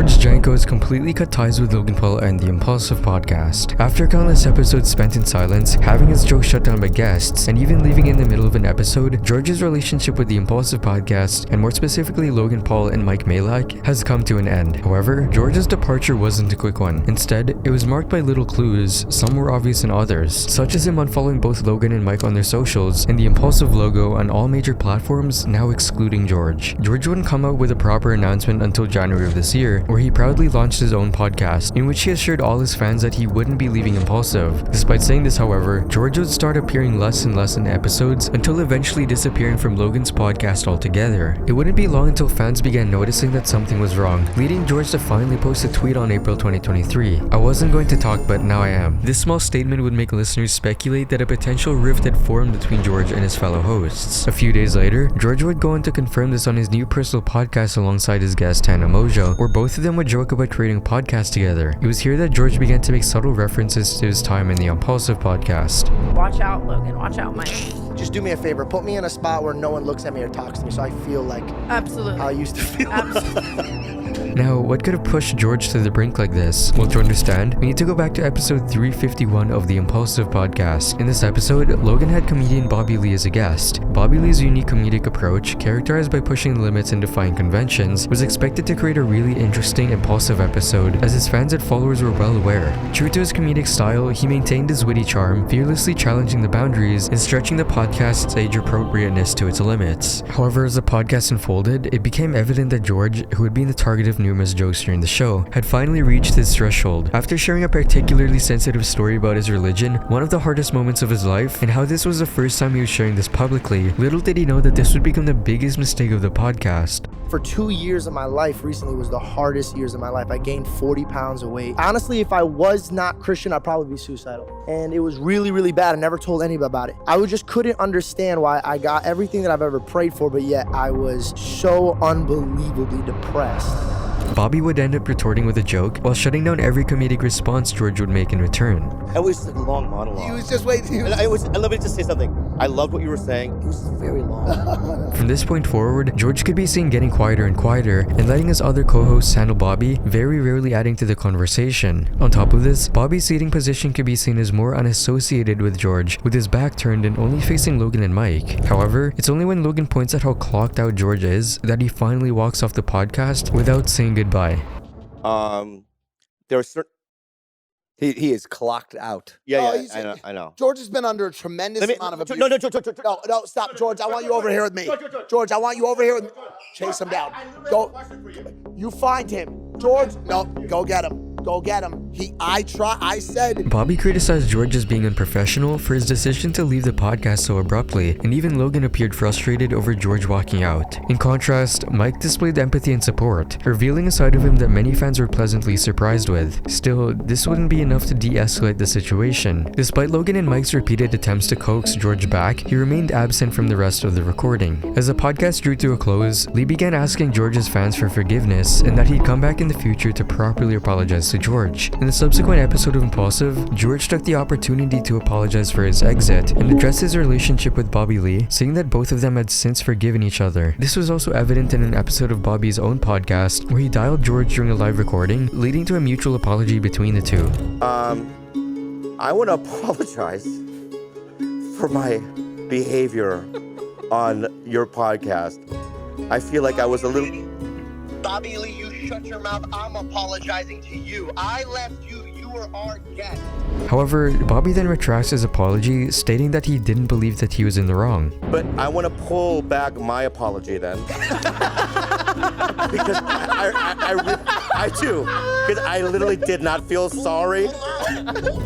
George Janko has completely cut ties with Logan Paul and the Impaulsive Podcast. After countless episodes spent in silence, having his jokes shut down by guests, and even leaving in the middle of an episode, George's relationship with the Impaulsive Podcast, and more specifically Logan Paul and Majlak, has come to an end. However, George's departure wasn't a quick one. Instead, it was marked by little clues, some more obvious than others, such as him unfollowing both Logan and Mike on their socials, and the Impaulsive logo on all major platforms, now excluding George. George wouldn't come out with a proper announcement until January of this year, where he proudly launched his own podcast, in which he assured all his fans that he wouldn't be leaving Impaulsive. Despite saying this, however, George would start appearing less and less in episodes until eventually disappearing from Logan's podcast altogether. It wouldn't be long until fans began noticing that something was wrong, leading George to finally post a tweet on April 2023. "I wasn't going to talk, but now I am." This small statement would make listeners speculate that a potential rift had formed between George and his fellow hosts. A few days later, George would go on to confirm this on his new personal podcast alongside his guest Hannah Mojo, where both of them would joke about creating a podcast together. It was here that George began to make subtle references to his time in the Impaulsive Podcast. Watch out, Logan. Watch out, Mike. Just do me a favor. Put me in a spot where no one looks at me or talks to me so I feel like Absolutely. how I used to feel. Absolutely. Now, what could have pushed George to the brink like this? Well, to understand, we need to go back to episode 351 of the Impaulsive Podcast. In this episode, Logan had comedian Bobby Lee as a guest. Bobby Lee's unique comedic approach, characterized by pushing the limits and defying conventions, was expected to create a really interesting, impulsive episode, as his fans and followers were well aware. True to his comedic style, he maintained his witty charm, fearlessly challenging the boundaries and stretching the podcast's age appropriateness to its limits. However, as the podcast unfolded, it became evident that George, who had been the target of numerous jokes during the show, had finally reached his threshold. After sharing a particularly sensitive story about his religion, one of the hardest moments of his life, and how this was the first time he was sharing this publicly, little did he know that this would become the biggest mistake of the podcast. For 2 years of my life recently was the hardest years of my life. I gained 40 pounds of weight. Honestly, if I was not Christian, I'd probably be suicidal. And it was really, really bad. I never told anybody about it. I just couldn't understand why I got everything that I've ever prayed for, but yet I was so unbelievably depressed. Bobby would end up retorting with a joke while shutting down every comedic response George would make in return. It was a long monologue. He was just waiting. Let me just say something. I loved what you were saying. It was very long. From this point forward, George could be seen getting quieter and quieter and letting his other co-hosts handle Bobby, very rarely adding to the conversation. On top of this, Bobby's seating position could be seen as more unassociated with George, with his back turned and only facing Logan and Mike. However, it's only when Logan points out how clocked out George is that he finally walks off the podcast without saying goodbye. There are certain. He is clocked out. Yeah, Oh, yeah, I know. George has been under a tremendous amount of abuse. No, No, stop, George. I want you over here with me. George, I want you over here with me. Chase him down. Go. You find him. George, no, go get him. Go get him. I said. Bobby criticized George as being unprofessional for his decision to leave the podcast so abruptly, and even Logan appeared frustrated over George walking out. In contrast, Mike displayed empathy and support, revealing a side of him that many fans were pleasantly surprised with. Still, this wouldn't be enough to de-escalate the situation. Despite Logan and Mike's repeated attempts to coax George back, he remained absent from the rest of the recording. As the podcast drew to a close, Lee began asking George's fans for forgiveness and that he'd come back in the future to properly apologize to George. In the subsequent episode of Impaulsive, George took the opportunity to apologize for his exit and address his relationship with Bobby Lee, saying that both of them had since forgiven each other. This was also evident in an episode of Bobby's own podcast where he dialed George during a live recording, leading to a mutual apology between the two. I want to apologize for my behavior on your podcast. I feel like I was a little... Bobby Lee, you shut your mouth. I'm apologizing to you. I left you. You were our guest. However, Bobby then retracts his apology, stating that he didn't believe that he was in the wrong. But I want to pull back my apology then. Because I do. Because I literally did not feel sorry.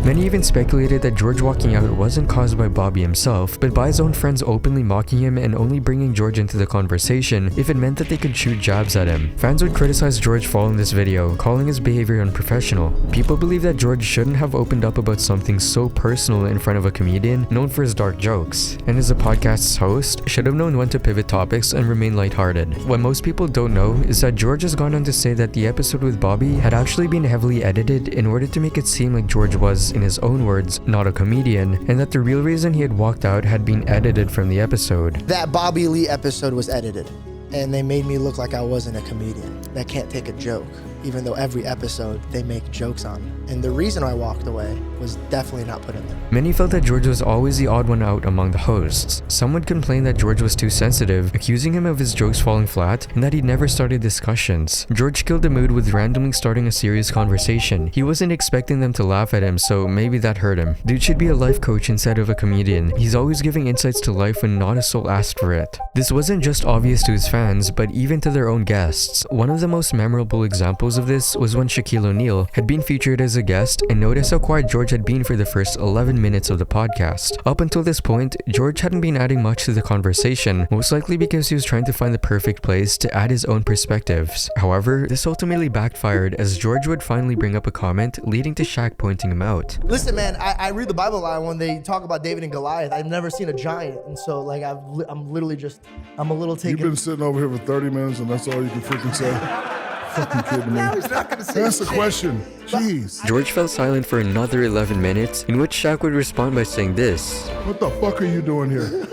Many even speculated that George walking out wasn't caused by Bobby himself, but by his own friends openly mocking him and only bringing George into the conversation if it meant that they could shoot jabs at him. Fans would criticize George following this video, calling his behavior unprofessional. People believe that George shouldn't have opened up about something so personal in front of a comedian known for his dark jokes, and as a podcast's host, should have known when to pivot topics and remain lighthearted. What most people don't know is that George has gone on to say that the episode with Bobby had actually been heavily edited in order to make it seem like George was, in his own words, not a comedian, and that the real reason he had walked out had been edited from the episode. That Bobby Lee episode was edited, and they made me look like I wasn't a comedian that can't take a joke. even though every episode they make jokes on. And the reason I walked away was definitely not put in there. Many felt that George was always the odd one out among the hosts. Some would complain that George was too sensitive, accusing him of his jokes falling flat, and that he never started discussions. George killed the mood with randomly starting a serious conversation. He wasn't expecting them to laugh at him, so maybe that hurt him. Dude should be a life coach instead of a comedian. He's always giving insights to life when not a soul asked for it. This wasn't just obvious to his fans, but even to their own guests. One of the most memorable examples of this was when Shaquille O'Neal had been featured as a guest, and notice how quiet George had been for the first 11 minutes of the podcast. Up until this point, George hadn't been adding much to the conversation, most likely because he was trying to find the perfect place to add his own perspectives. However, this ultimately backfired as George would finally bring up a comment, leading to Shaq pointing him out. Listen, man, I read the Bible line when they talk about David and Goliath. I've never seen a giant, and so like I'm literally just, I'm a little taken. You've been sitting over here for 30 minutes and that's all you can freaking say? Fucking kidding me. Now he's not gonna say That's the shit. question. Jeez. George fell silent for another 11 minutes, in which Shaq would respond by saying this. What the fuck are you doing here?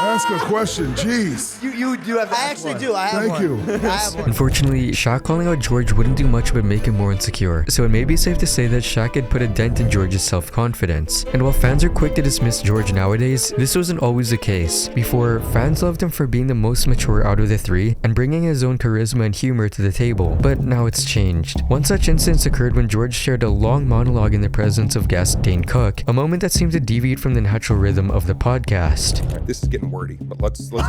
Ask a question. Jeez. You do have. I actually do. I have Thank one. you. I have one. Unfortunately, Shaq calling out George wouldn't do much but make him more insecure, so it may be safe to say that Shaq had put a dent in George's self-confidence. And while fans are quick to dismiss George nowadays, this wasn't always the case. Before, fans loved him for being the most mature out of the three and bringing his own charisma and humor to the table, but now it's changed. One such instance occurred when George shared a long monologue in the presence of guest Dane Cook, a moment that seemed to deviate from the natural rhythm of the podcast. This is getting wordy, but let's I'm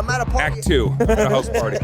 at a party. Act 2 at a house party.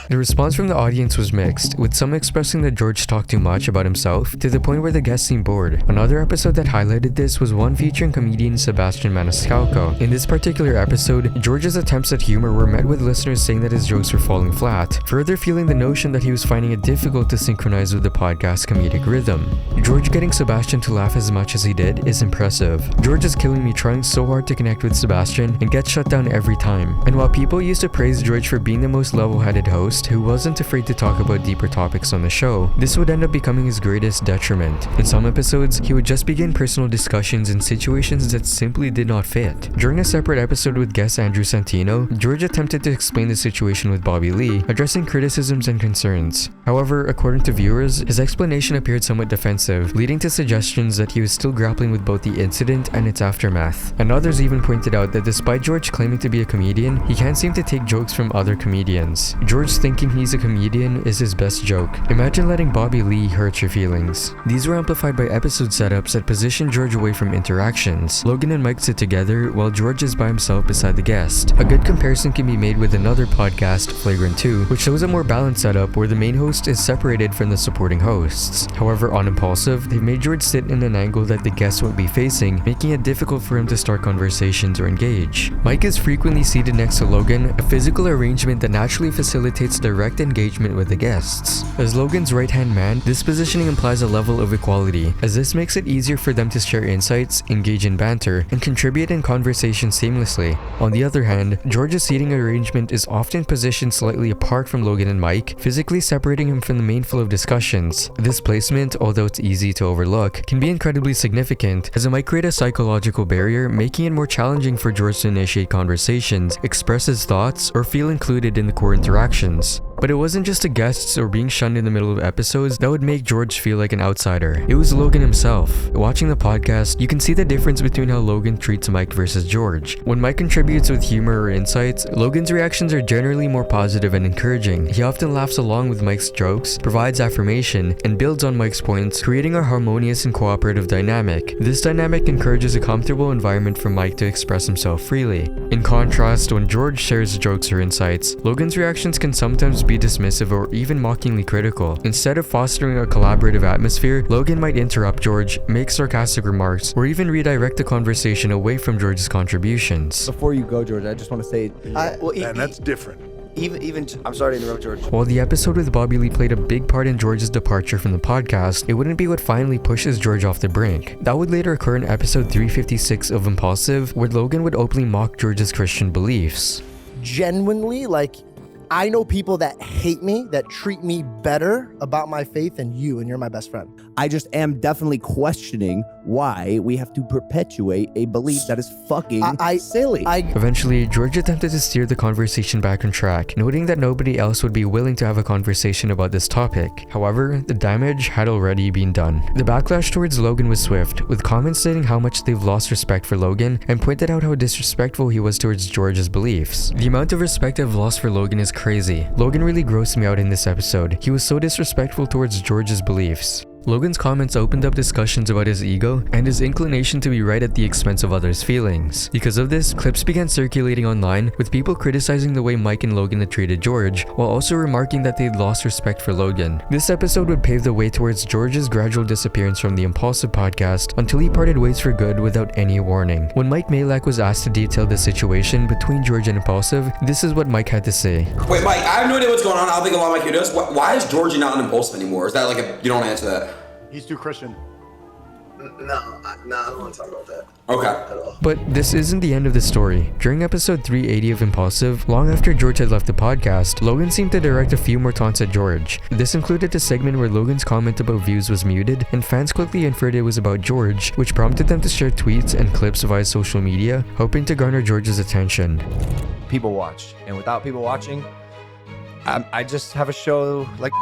The response from the audience was mixed, with some expressing that George talked too much about himself, to the point where the guests seemed bored. Another episode that highlighted this was one featuring comedian Sebastian Maniscalco. In this particular episode, George's attempts at humor were met with listeners saying that his jokes were falling flat, further fueling the notion that he was finding it difficult to synchronize with the podcast's comedic rhythm. George getting Sebastian to laugh as much as he did is impressive. George is killing me trying so hard to connect with Sebastian and gets shut down every time. And while people used to praise George for being the most level-headed host who wasn't afraid to talk about deeper topics on the show, this would end up becoming his greatest detriment. In some episodes, he would just begin personal discussions in situations that simply did not fit. During a separate episode with guest Andrew Santino, George attempted to explain the situation with Bobby Lee, addressing criticisms and concerns. However, according to viewers, his explanation appeared somewhat defensive, leading to suggestions that he was still grappling with both the incident and its aftermath. And others even pointed out that despite George claiming to be a comedian, he can't seem to take jokes from other comedians. George thinking he's a comedian is his best joke. Imagine letting Bobby Lee hurt your feelings. These were amplified by episode setups that position George away from interactions. Logan and Mike sit together while George is by himself beside the guest. A good comparison can be made with another podcast, Flagrant 2, which shows a more balanced setup where the main host is separated from the supporting hosts. However, on Impaulsive, they've made George sit in an angle that the guest won't be facing, making it difficult for him to start conversations or engage. Mike is frequently seated next to Logan, a physical arrangement that naturally facilitates direct engagement with the guests. As Logan's right-hand man, this positioning implies a level of equality, as this makes it easier for them to share insights, engage in banter, and contribute in conversation seamlessly. On the other hand, George's seating arrangement is often positioned slightly apart from Logan and Mike, physically separating him from the main flow of discussions. This placement, although it's easy to overlook, can be incredibly significant, as it might create a psychological barrier, making it more challenging for George to initiate conversations, express his thoughts, or feel included in the core interactions. But it wasn't just the guests or being shunned in the middle of episodes that would make George feel like an outsider. It was Logan himself. Watching the podcast, you can see the difference between how Logan treats Mike versus George. When Mike contributes with humor or insights, Logan's reactions are generally more positive and encouraging. He often laughs along with Mike's jokes, provides affirmation, and builds on Mike's points, creating a harmonious and cooperative dynamic. This dynamic encourages a comfortable environment for Mike to express himself freely. In contrast, when George shares jokes or insights, Logan's reactions can sometimes be dismissive or even mockingly critical. Instead of fostering a collaborative atmosphere, Logan might interrupt George, make sarcastic remarks, or even redirect the conversation away from George's contributions. Before you go, George, I just want to say, Man, that's different. even I'm sorry to interrupt, George. While the episode with Bobby Lee played a big part in George's departure from the podcast, it wouldn't be what finally pushes George off the brink. That would later occur in episode 356 of Impaulsive, where Logan would openly mock George's Christian beliefs. Genuinely, like, I know people that hate me, that treat me better about my faith than you, and you're my best friend. I just am definitely questioning why we have to perpetuate a belief that is fucking silly. Eventually, George attempted to steer the conversation back on track, noting that nobody else would be willing to have a conversation about this topic. However, the damage had already been done. The backlash towards Logan was swift, with comments stating how much they've lost respect for Logan and pointed out how disrespectful he was towards George's beliefs. The amount of respect I've lost for Logan is crazy. Logan really grossed me out in this episode. He was so disrespectful towards George's beliefs. Logan's comments opened up discussions about his ego and his inclination to be right at the expense of others' feelings. Because of this, clips began circulating online with people criticizing the way Mike and Logan had treated George, while also remarking that they'd lost respect for Logan. This episode would pave the way towards George's gradual disappearance from the Impaulsive podcast until he parted ways for good without any warning. When Mike Majlak was asked to detail the situation between George and Impaulsive, this is what Mike had to say. Wait, Mike, I have no idea what's going on. I don't think a lot of my kid does. Why is Georgie not an Impulsive anymore? Is that like you don't answer that? He's too Christian. No, I don't want to talk about that. Okay. But this isn't the end of the story. During episode 380 of Impaulsive, long after George had left the podcast, Logan seemed to direct a few more taunts at George. This included a segment where Logan's comment about views was muted, and fans quickly inferred it was about George, which prompted them to share tweets and clips via social media, hoping to garner George's attention. People watch, and without people watching, I just have a show like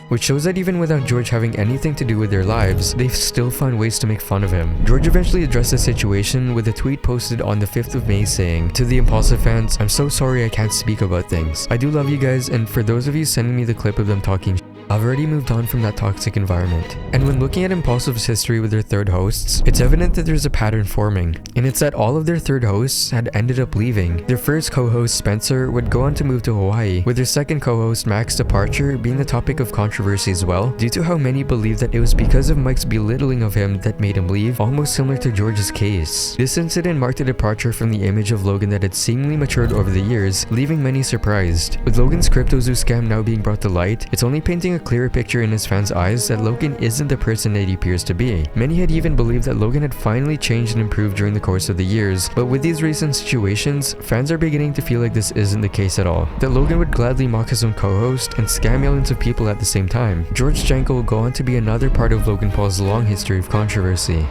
Which shows that even without George having anything to do with their lives, they've still found ways to make fun of him. George eventually addressed the situation with a tweet posted on the 5th of May saying, "To the Impaulsive fans, I'm so sorry I can't speak about things. I do love you guys, and for those of you sending me the clip of them talking I've already moved on from that toxic environment." And when looking at Impaulsive's history with their third hosts, it's evident that there's a pattern forming, and it's that all of their third hosts had ended up leaving. Their first co-host, Spencer, would go on to move to Hawaii, with their second co-host, Mac's departure, being the topic of controversy as well, due to how many believe that it was because of Mike's belittling of him that made him leave, almost similar to George's case. This incident marked a departure from the image of Logan that had seemingly matured over the years, leaving many surprised. With Logan's CryptoZoo scam now being brought to light, it's only painting a clearer picture in his fans' eyes that Logan isn't the person that he appears to be. Many had even believed that Logan had finally changed and improved during the course of the years, but with these recent situations, fans are beginning to feel like this isn't the case at all. That Logan would gladly mock his own co-host and scam millions of people at the same time. Janko will go on to be another part of Logan Paul's long history of controversy.